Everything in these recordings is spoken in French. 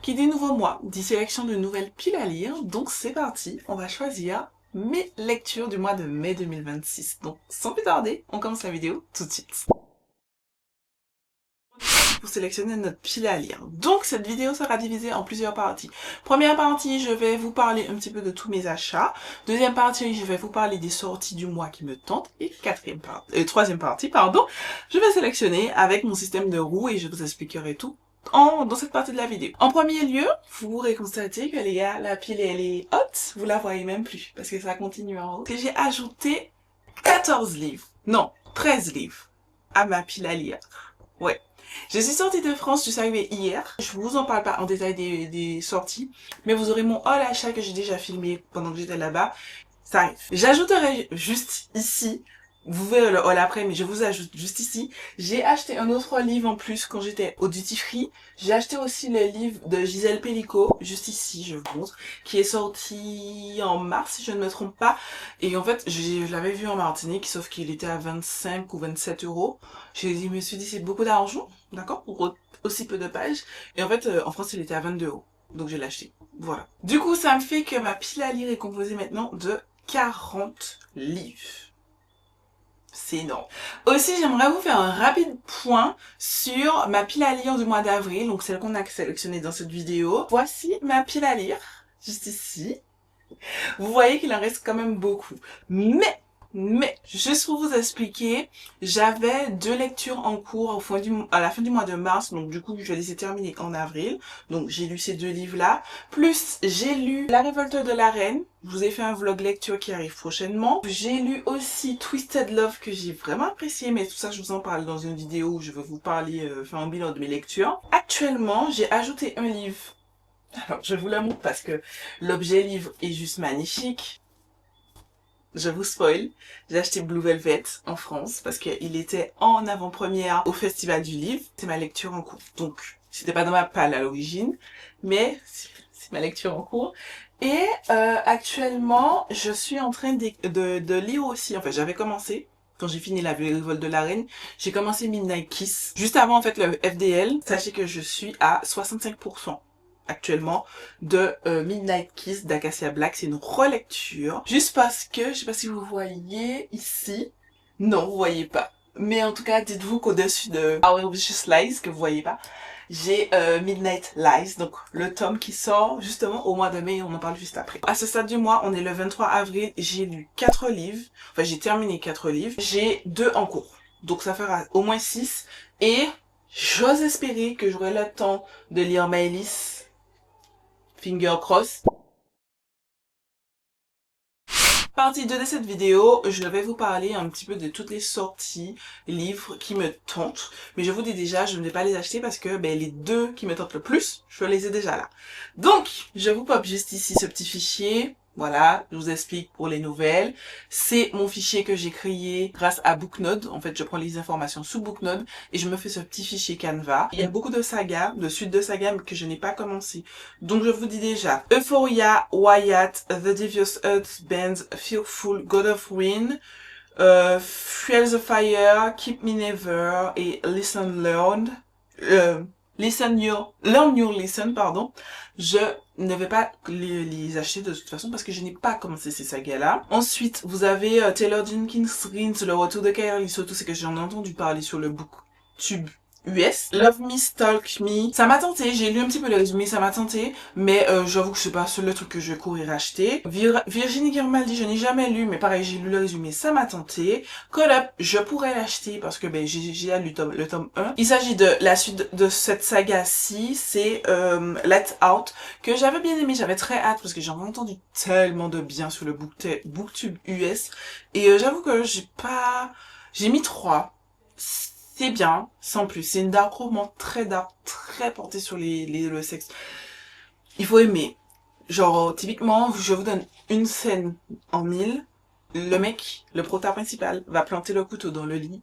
Qui dit nouveau mois, dit sélection de nouvelles piles à lire, donc c'est parti, on va choisir mes lectures du mois de mai 2026. Donc sans plus tarder, on commence la vidéo tout de suite. Pour sélectionner notre pile à lire. Donc cette vidéo sera divisée en plusieurs parties. Première partie, je vais vous parler un petit peu de tous mes achats. Deuxième partie, je vais vous parler des sorties du mois qui me tentent. Et troisième partie, pardon, je vais sélectionner avec mon système de roues et je vous expliquerai tout dans cette partie de la vidéo. En premier lieu, vous pourrez constater que les gars, la pile elle est haute, vous la voyez même plus parce que ça continue en haut. Et j'ai ajouté 14 livres, non, 13 livres à ma pile à lire. Ouais. Je suis sortie de France, je suis arrivée hier. Je vous en parle pas en détail des sorties, mais vous aurez mon haul achat que j'ai déjà filmé pendant que j'étais là-bas. Ça arrive. J'ajouterai juste ici, vous verrez le haul après, mais je vous ajoute juste ici. J'ai acheté un autre livre en plus quand j'étais au Duty Free. J'ai acheté aussi le livre de Gisèle Pellico, juste ici, je vous montre, qui est sorti en mars, si je ne me trompe pas. Et en fait, je l'avais vu en Martinique, sauf qu'il était à 25 ou 27 euros. Je me suis dit, c'est beaucoup d'argent, d'accord, pour aussi peu de pages. Et en fait, en France, il était à 22 euros. Donc, je l'ai acheté. Voilà. Du coup, ça me fait que ma pile à lire est composée maintenant de 40 livres. C'est énorme. Aussi, j'aimerais vous faire un rapide point sur ma pile à lire du mois d'avril, donc celle qu'on a sélectionnée dans cette vidéo. Voici ma pile à lire, juste ici. Vous voyez qu'il en reste quand même beaucoup. Mais, juste pour vous expliquer, j'avais 2 lectures en cours à la fin du mois de mars, donc du coup je les ai terminées en avril. Donc j'ai lu ces 2 livres-là. Plus j'ai lu La Révolte de la Reine. Je vous ai fait un vlog lecture qui arrive prochainement. J'ai lu aussi Twisted Love que j'ai vraiment apprécié, mais tout ça je vous en parle dans une vidéo où je vais vous parler, faire un bilan de mes lectures. Actuellement, j'ai ajouté un livre. Alors je vous la montre parce que l'objet livre est juste magnifique. Je vous spoil, j'ai acheté Blue Velvet en France parce qu'il était en avant-première au Festival du Livre. C'est ma lecture en cours. Donc, c'était pas dans ma palle à l'origine, mais c'est ma lecture en cours. Et actuellement, je suis en train de lire aussi. Enfin, j'avais commencé, quand j'ai fini La Révolte de la Reine, j'ai commencé Midnight Kiss. Juste avant, en fait, le FDL. Sachez que je suis à 65%. Actuellement de Midnight Kiss d'Acacia Black. C'est une relecture. Juste parce que, je sais pas si vous voyez ici. Non, vous voyez pas. Mais en tout cas, dites-vous qu'au-dessus de Our Vicious Lies, que vous voyez pas, j'ai Midnight Lies, donc le tome qui sort justement au mois de mai, on en parle juste après. À ce stade du mois, on est le 23 avril, j'ai lu 4 livres. Enfin, j'ai terminé 4 livres. J'ai 2 en cours. Donc ça fera au moins 6. Et j'ose espérer que j'aurai le temps de lire Maëlys. Finger cross. Partie 2 de cette vidéo, je vais vous parler un petit peu de toutes les sorties livres qui me tentent. Mais je vous dis déjà, je ne vais pas les acheter parce que les 2 qui me tentent le plus, je les ai déjà là. Donc, je vous pop juste ici ce petit fichier. Voilà, je vous explique pour les nouvelles. C'est mon fichier que j'ai créé grâce à Booknode. En fait, je prends les informations sous Booknode et je me fais ce petit fichier Canva. Il y a beaucoup de sagas, de suites de sagas que je n'ai pas commencé. Donc, je vous dis déjà, Euphoria, Wyatt, The Devious Husbands, Fearful, God of Wind, Fuel the Fire, Keep Me Never et Listen Learn. Learn Your Listen, pardon. Je ne vais pas les acheter de toute façon parce que je n'ai pas commencé ces sagas-là. Ensuite, vous avez Taylor Jenkins Reid, Le Retour de Kairi Soto, c'est que j'en ai entendu parler sur le BookTube US. Love Me, Stalk Me. Ça m'a tenté, j'ai lu un petit peu le résumé, ça m'a tenté, mais j'avoue que c'est pas le truc que je vais courir acheter. Virginie Grimaldi, je n'ai jamais lu, mais pareil, j'ai lu le résumé, ça m'a tenté. Call Up, je pourrais l'acheter parce que j'ai lu le tome 1. Il s'agit de la suite de cette saga-ci, c'est Let Out, que j'avais bien aimé, j'avais très hâte parce que j'en ai entendu tellement de bien sur le BookTube US. Et j'avoue que j'ai mis 3. C'est bien, sans plus. C'est une dark roman très dark, très portée sur le sexe. Il faut aimer. Genre, typiquement, je vous donne une scène en 1000. Le mec, le prota principal, va planter le couteau dans le lit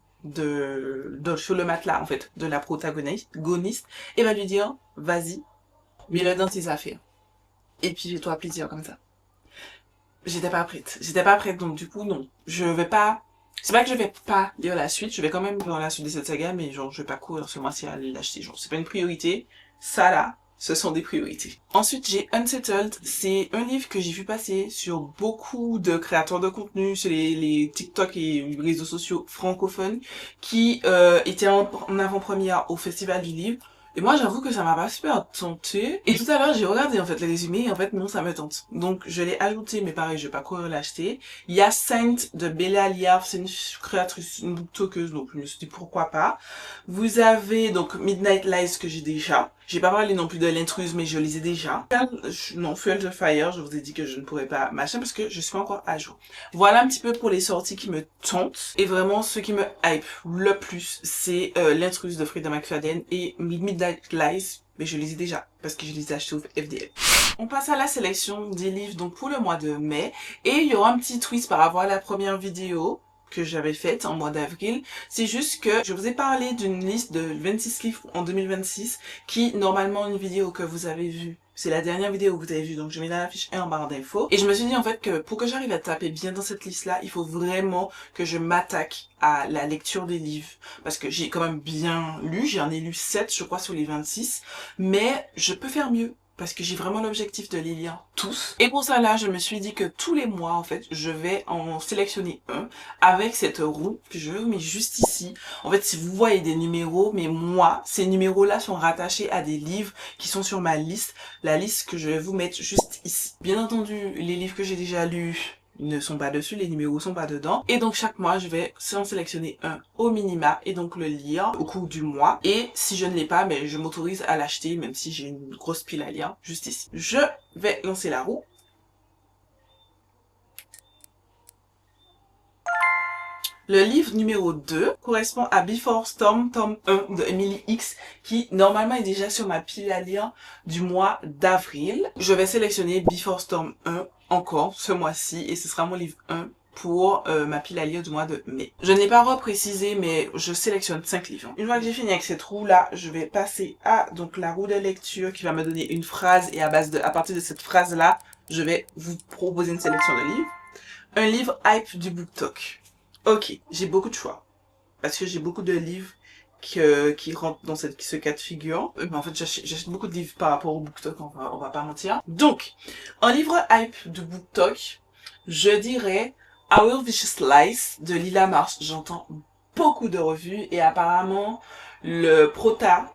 sur le matelas, en fait, de la protagoniste, et va lui dire, vas-y, mets-le dans tes affaires. Et puis, fais-toi plaisir comme ça. J'étais pas prête, donc du coup, non. C'est pas que je vais pas lire la suite, je vais quand même lire la suite de cette saga, mais genre, je vais pas courir ce mois-ci à aller l'acheter. Genre, c'est pas une priorité. Ça, là, ce sont des priorités. Ensuite, j'ai Unsettled. C'est un livre que j'ai vu passer sur beaucoup de créateurs de contenu, sur les TikTok et les réseaux sociaux francophones, qui était en avant-première au Festival du Livre. Et moi, j'avoue que ça m'a pas super tenté. Et tout à l'heure, j'ai regardé, en fait, les résumés, et en fait, non, ça me tente. Donc, je l'ai ajouté, mais pareil, je vais pas courir l'acheter. Il y a Saint de Bella Liar, c'est une créatrice, une booktokeuse, donc je me suis dit pourquoi pas. Vous avez, donc, Midnight Lies que j'ai déjà. J'ai pas parlé non plus de l'intruse, mais je les ai déjà. Non, Fuel the Fire, je vous ai dit que je ne pourrais pas m'acheter parce que je suis pas encore à jour. Voilà un petit peu pour les sorties qui me tentent. Et vraiment, ce qui me hype le plus, c'est l'intruse de Frida McFadden et Midnight Lies. Mais je les ai déjà, parce que je les ai achetés au FDL. On passe à la sélection des livres donc pour le mois de mai. Et il y aura un petit twist par rapport à la première vidéo que j'avais faite en mois d'avril. C'est juste que je vous ai parlé d'une liste de 26 livres en 2026 qui, normalement, une vidéo que vous avez vue, c'est la dernière vidéo que vous avez vue, donc je mets dans la fiche 1 en barre d'infos. Et je me suis dit en fait que pour que j'arrive à taper bien dans cette liste-là, il faut vraiment que je m'attaque à la lecture des livres. Parce que j'ai quand même bien lu, j'en ai lu 7 je crois sur les 26, mais je peux faire mieux. Parce que j'ai vraiment l'objectif de les lire tous. Et pour ça là, je me suis dit que tous les mois, en fait, je vais en sélectionner un avec cette roue que je mets juste ici. En fait, si vous voyez des numéros, mais moi, ces numéros-là sont rattachés à des livres qui sont sur ma liste. La liste que je vais vous mettre juste ici. Bien entendu, les livres que j'ai déjà lus ne sont pas dessus, les numéros sont pas dedans. Et donc chaque mois, je vais en sélectionner un au minima et donc le lire au cours du mois. Et si je ne l'ai pas, mais je m'autorise à l'acheter, même si j'ai une grosse pile à lire, juste ici. Je vais lancer la roue. Le livre numéro 2 correspond à Before Storm, tome 1 de Emily X, qui normalement est déjà sur ma pile à lire du mois d'avril. Je vais sélectionner Before Storm 1 encore ce mois-ci et ce sera mon livre 1 pour ma pile à lire du mois de mai. Je n'ai pas reprécisé, mais je sélectionne 5 livres. Une fois que j'ai fini avec cette roue-là, je vais passer à donc la roue de lecture qui va me donner une phrase et à partir de cette phrase-là, je vais vous proposer une sélection de livres. Un livre hype du BookTok. Ok, j'ai beaucoup de choix. Parce que j'ai beaucoup de livres qui rentrent dans ce cas de figure. Mais en fait, j'achète beaucoup de livres par rapport au BookTok, on va pas mentir. Donc, un livre hype de BookTok, je dirais Our Vicious Lies de Lila Marsh. J'entends beaucoup de revues et apparemment, le prota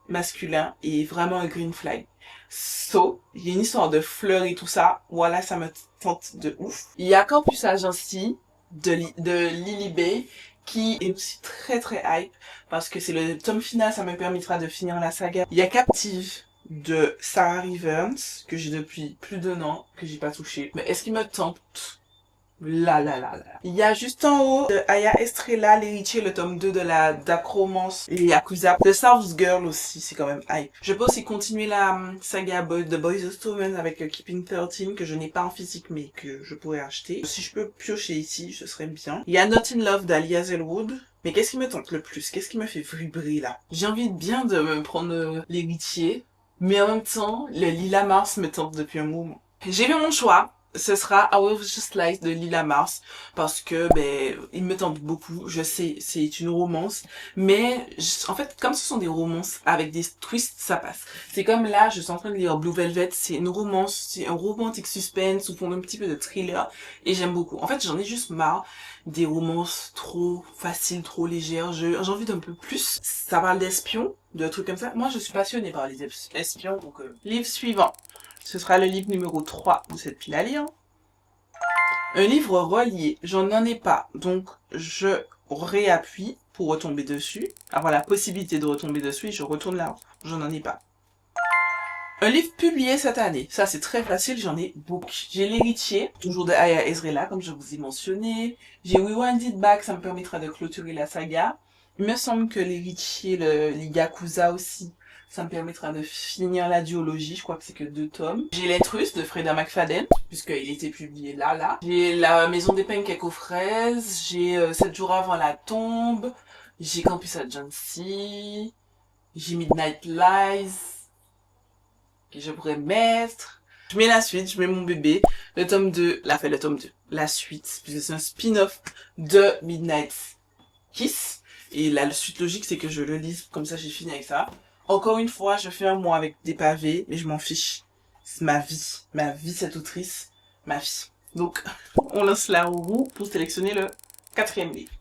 masculin est vraiment un green flag. So, il y a une histoire de fleurs et tout ça. Voilà, ça me tente de ouf. Il y a Campus Agency de Lily Bay qui est aussi très très hype parce que c'est le tome final, ça me permettra de finir la saga. Il y a Captive de Sarah Rivers que j'ai depuis plus d'un an que j'ai pas touché. Mais est-ce qu'il me tente? Là. Il y a juste en haut de Aya Estrella, l'héritier, le tome 2 de la Dark Romance et Yakuza. The South Girl aussi, c'est quand même hype. Je peux aussi continuer la saga de Boys of Stolen avec Keeping 13 que je n'ai pas en physique mais que je pourrais acheter. Si je peux piocher ici, ce serait bien. Il y a Not in Love d'Alia Zellwood. Mais qu'est-ce qui me tente le plus? Qu'est-ce qui me fait vibrer là? J'ai envie bien de me prendre l'héritier, mais en même temps, le Lila Mars me tente depuis un moment. J'ai fait mon choix. Ce sera Our Vicious Lies de Lila Mars parce que il me tente beaucoup. Je sais, c'est une romance, mais en fait, comme ce sont des romances avec des twists, ça passe. C'est comme là, je suis en train de lire Blue Velvet, c'est une romance, c'est un romantique suspense sous fond d'un petit peu de thriller et j'aime beaucoup. En fait, j'en ai juste marre des romances trop faciles, trop légères. J'ai envie d'un peu plus. Ça parle d'espions, de trucs comme ça. Moi, je suis passionnée par les espions, donc livre suivant. Ce sera le livre numéro 3 de cette pile à lire. Un livre relié, j'en ai pas, donc je réappuie pour retomber dessus, avoir la possibilité de retomber dessus et je retourne là, j'en ai pas. Un livre publié cette année, ça c'est très facile, j'en ai beaucoup. J'ai L'héritier, toujours de Aya Ezrella, comme je vous ai mentionné. J'ai We Want It Back, ça me permettra de clôturer la saga. Il me semble que L'héritier, les Yakuza aussi, ça me permettra de finir la duologie, je crois que c'est que 2 tomes. J'ai L'intruse de Freda McFadden, puisqu'il était publié là. J'ai La maison des pancakes aux fraises, j'ai 7 jours avant la tombe, j'ai Campus Agency, j'ai Midnight Lies, que je pourrais mettre. Je mets la suite, je mets mon bébé, le tome 2, la suite, puisque c'est un spin-off de Midnight Kiss. Et là, la suite logique, c'est que je le lise, comme ça j'ai fini avec ça. Encore une fois, je fais un mois avec des pavés, mais je m'en fiche. C'est ma vie. Ma vie, cette autrice. Ma vie. Donc, on lance la roue pour sélectionner le 4e livre.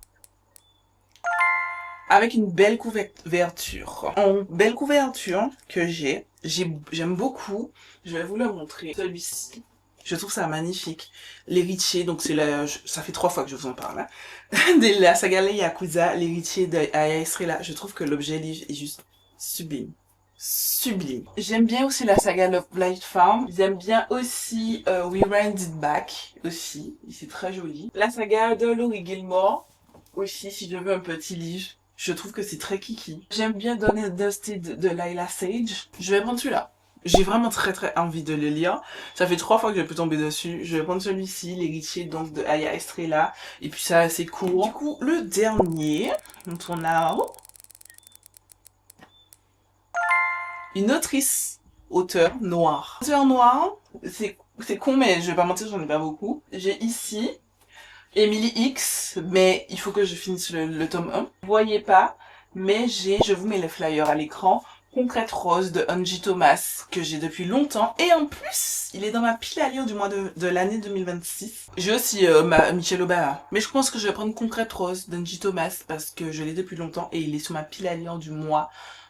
Avec une belle couverture. En belle couverture que j'aime beaucoup. Je vais vous le montrer. Celui-ci. Je trouve ça magnifique. L'héritier, donc ça fait 3 fois que je vous en parle, hein. De la saga Yakuza, l'héritier de Aya Estrella. Je trouve que l'objet livre est juste sublime. Sublime. J'aime bien aussi la saga Love Blight Farm. J'aime bien aussi We Ran It Back aussi. C'est très joli. La saga de Laurie Gilmore aussi, si je veux un petit livre. Je trouve que c'est très kiki. J'aime bien Donner Dusty de Lila Sage. Je vais prendre celui-là. J'ai vraiment très envie de le lire. Ça fait 3 fois que je peux tomber dessus. Je vais prendre celui-ci, l'héritier donc de Aya Estrella. Et puis ça, c'est court. Du coup, le dernier, dont on a une autrice, auteur noir. Auteur noir, c'est con, mais je vais pas mentir, j'en ai pas beaucoup. J'ai ici Emily X, mais il faut que je finisse le tome 1. Vous voyez pas, mais je vous mets le flyer à l'écran. Concrète Rose de Angie Thomas, que j'ai depuis longtemps. Et en plus, il est dans ma pile à lire du mois de l'année 2026. J'ai aussi Michelle Obama. Mais je pense que je vais prendre Concrète Rose d'Angie Thomas, parce que je l'ai depuis longtemps et il est sur ma pile à lire du mois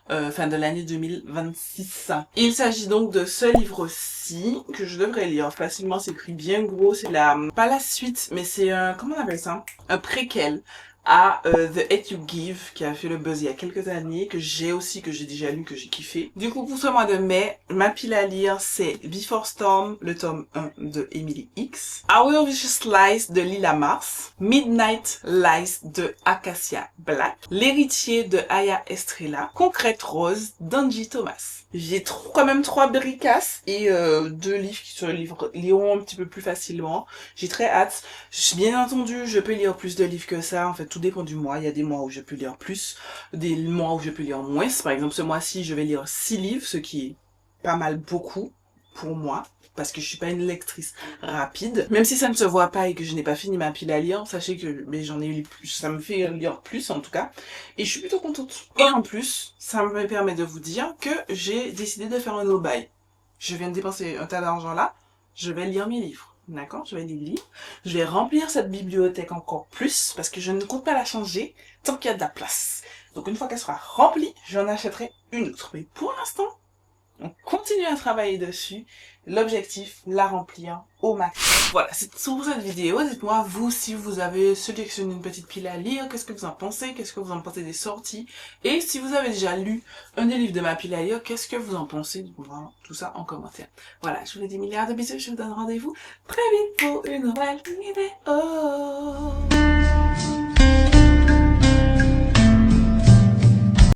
de l'année 2026. Il s'agit donc de ce livre-ci que je devrais lire facilement. C'est écrit bien gros. C'est pas la suite, mais c'est comment on appelle ça? Un préquel à The Hate You Give, qui a fait le buzz il y a quelques années, que j'ai déjà lu, que j'ai kiffé. Du coup, pour ce mois de mai, ma pile à lire, c'est Before Storm, le tome 1 de Emily X, Our Vicious Lies de Lila Mars, Midnight Lies de Acacia Black, L'héritier de Aya Estrella, Concrète Rose d'Angie Thomas. J'ai quand même 3 bricasses et 2 livres qui se liront un petit peu plus facilement. J'ai très hâte. Bien entendu, je peux lire plus de livres que ça. En fait, tout dépend du mois. Il y a des mois où je peux lire plus, des mois où je peux lire moins. Par exemple, ce mois-ci, je vais lire 6 livres, ce qui est pas mal beaucoup pour moi, parce que je suis pas une lectrice rapide. Même si ça ne se voit pas et que je n'ai pas fini ma pile à lire, sachez que j'en ai lu plus, ça me fait lire plus en tout cas, et je suis plutôt contente. Et en plus, ça me permet de vous dire que j'ai décidé de faire un no-buy. Je viens de dépenser un tas d'argent là, je vais lire mes livres. D'accord, je vais les lire. Je vais remplir cette bibliothèque encore plus, parce que je ne compte pas la changer tant qu'il y a de la place. Donc une fois qu'elle sera remplie, j'en achèterai une autre. Mais pour l'instant, on continue à travailler dessus. L'objectif, la remplir au max. Voilà, c'est tout pour cette vidéo. Dites-moi, vous, si vous avez sélectionné une petite pile à lire, qu'est-ce que vous en pensez? Qu'est-ce que vous en pensez des sorties? Et si vous avez déjà lu un des livres de ma pile à lire, qu'est-ce que vous en pensez? Dites-moi tout ça en commentaire. Voilà, je vous dis milliards de bisous. Je vous donne rendez-vous très vite pour une nouvelle vidéo.